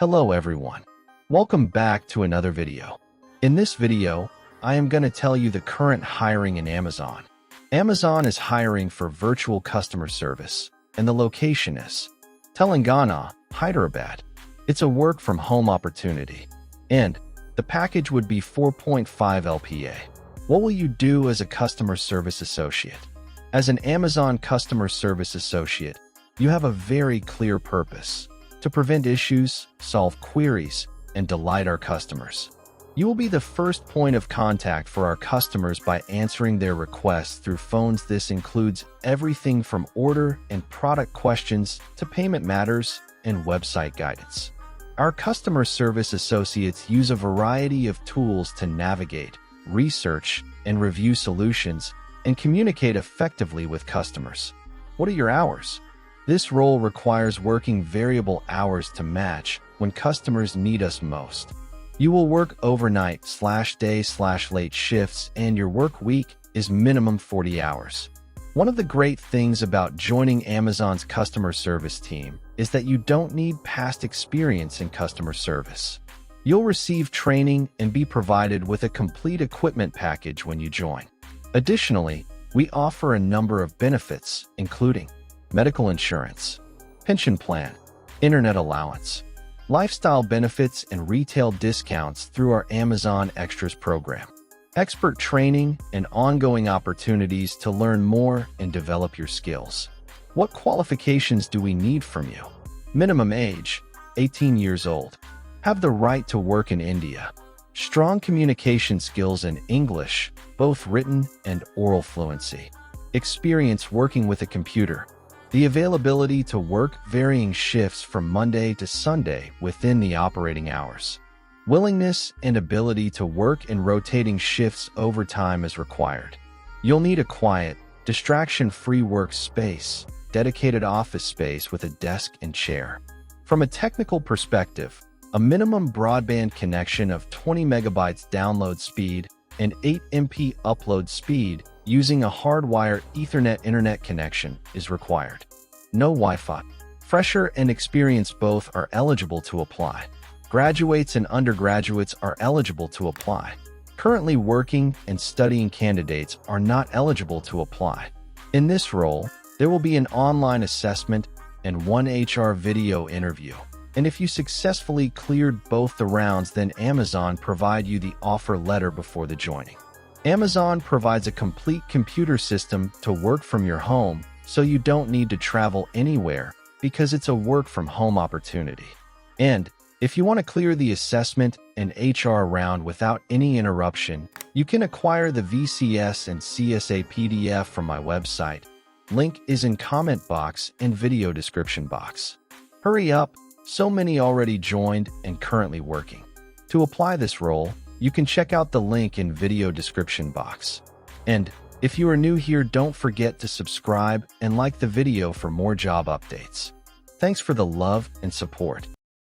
Hello everyone. Welcome back to another video. In this video, I am going to tell you the current hiring in Amazon. Amazon is hiring for virtual customer service, and the location is Telangana, Hyderabad. It's a work-from-home opportunity, and the package would be 4.5 LPA. What will you do as a customer service associate? As an Amazon customer service associate, you have a very clear purpose: to prevent issues, solve queries, and delight our customers. You will be the first point of contact for our customers by answering their requests through phones. This includes everything from order and product questions to payment matters and website guidance. Our customer service associates use a variety of tools to navigate, research, and review solutions and communicate effectively with customers. What are your hours? This role requires working variable hours to match when customers need us most. You will work overnight/day/late shifts, and your work week is minimum 40 hours. One of the great things about joining Amazon's customer service team is that you don't need past experience in customer service. You'll receive training and be provided with a complete equipment package when you join. Additionally, we offer a number of benefits, including medical insurance, pension plan, internet allowance, lifestyle benefits, and retail discounts through our Amazon Extras program, expert training, and ongoing opportunities to learn more and develop your skills. What qualifications do we need from you? Minimum age, 18 years old. Have the right to work in India. Strong communication skills in English, both written and oral fluency. Experience working with a computer. The availability to work varying shifts from Monday to Sunday within the operating hours. Willingness and ability to work in rotating shifts overtime is required. You'll need a quiet, distraction-free workspace, dedicated office space with a desk and chair. From a technical perspective, a minimum broadband connection of 20 megabytes download speed and 8 MP upload speed using a hardwired Ethernet internet connection is required. No Wi-Fi. Fresher and experienced both are eligible to apply. Graduates and undergraduates are eligible to apply. Currently working and studying candidates are not eligible to apply. In this role, there will be an online assessment and one HR video interview. And if you successfully cleared both the rounds, then Amazon provide you the offer letter before the joining. Amazon provides a complete computer system to work from your home, so you don't need to travel anywhere because it's a work-from-home opportunity. And if you want to clear the assessment and HR round without any interruption, you can acquire the VCS and CSA PDF from my website. Link is in comment box and video description box. Hurry up! So many already joined and currently working. To apply this role, you can check out the link in video description box. And if you are new here, don't forget to subscribe and like the video for more job updates. Thanks for the love and support.